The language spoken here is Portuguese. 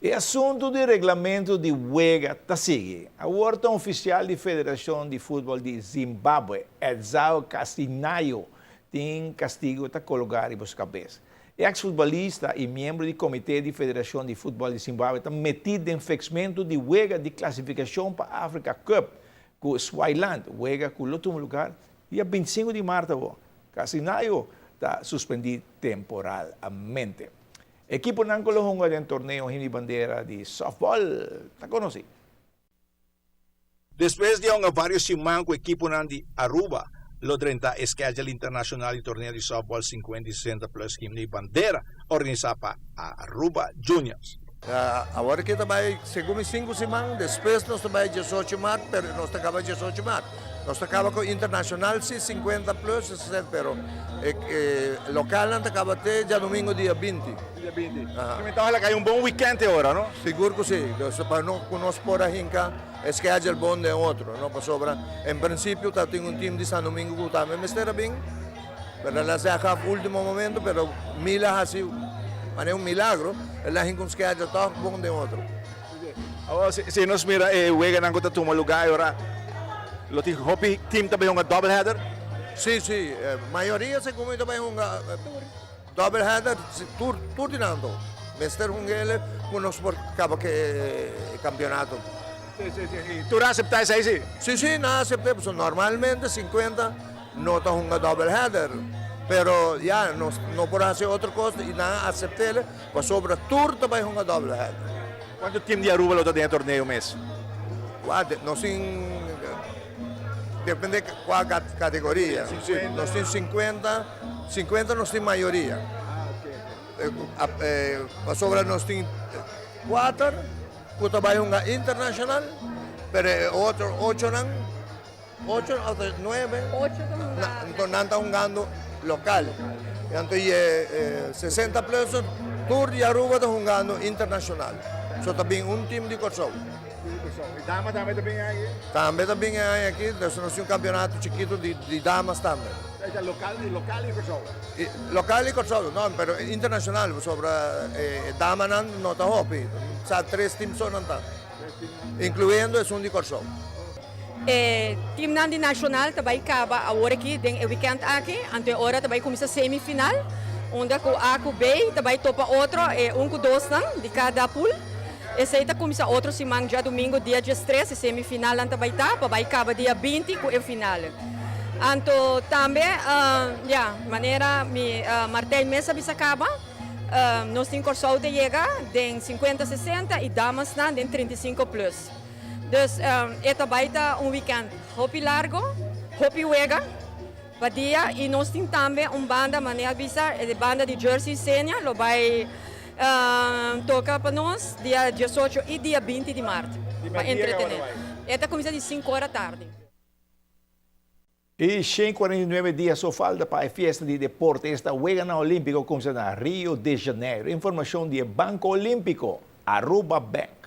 O assunto do regulamento de huelga está sigue. A órgão oficial da Federação de Futebol de Zimbábue, Edzao Castinayo, tem castigo para colocar em suas cabeças. Ex-futebolista e membro do Comitê de Federação de Futebol de Zimbábue está metido em fechamento de huelga de classificação para a Africa Cup com Swaziland, huelga com o último lugar, dia 25 de março. Castinayo está suspendido temporalmente. Equipo ng Colombo ng torneo Hindi Bandera de softball, está conocido. Después de varios semanas con el equipo de Aruba, lo 30 schedule internacional y torneo de softball 50 y 60 plus Hindi Bandera, organizado para Aruba Juniors. Agora que também, segundo 5 semanas, depois nós também 18 de março, mas nós acabamos 18 de março. Nós acabamos com internacional, sim, 50 plus, 60, pero local não acaba até já domingo, dia 20. Dia 20. Então, ela cai bom weekend agora, não? Seguro que sim. Para nós por aí, é que haja bom de outro, não para sobra. Em princípio, tem time de São Domingo que também me estará bem, mas ela se acaba no último momento, pero Mila assim. Mas é milagro, a gente consegue fazer tão bom de outro. Se nós mira o Wega não está tomando lugar agora, o time também é double header? Sim, sim. A maioria se come também double header, tudo não. Mister Hungele, nós por acaba que campeonato. Sim. Tu aceitas aí, sim? Sim, não aceitamos. Normalmente 50 não está um double header. Pero ya no por hacer otra cosa y nada aceptarle, pues sobre tour también es una doble head. ¿Cuánto tiempo de Aruba lo está en el torneo mes? No sin depende de cuál categoría. No sin 50 no sin mayoría. Pues sobre no sin 4, que también es una internacional, pero otro 8 o 9, no están jugando local. Entonces, 60 plus, Tour de Aruba está jugando internacional. Eso también un team de Kosovo. ¿Y damas también hay ahí? También hay aquí, es un campeonato chiquito de damas también. Local y Kosovo? Local y Kosovo, no, pero internacional, sobre damas no está hopi. O sea, 3 teams son, incluyendo es un de Kosovo. Team Nandi Nacional também acaba agora aqui, tem o weekend aqui, ante hora também começa a semifinal, onde com A com B também topa outro, com 2 de cada pool. Esse aí começa outro semana já domingo, dia 13, semifinal também tá, também acaba dia 20 com o final. Então também, maneira martel mesa bisa acaba, nós temos corso de chega, tem 50, 60 e damas não, tem 35 plus. Dus esta baita weekend hopi largo, hopi huega, dia e nós temos também banda maneira bisa, banda de Jersey Senior, lo vai tocar para nós dia 18 e dia 20 de março, para entretener. Esta começa de 5 horas da tarde. E 149 dias só falta para a festa de deporte. Esta huelga na Olímpico começa na Rio de Janeiro. Informação de Banco Olímpico, Aruba Bank.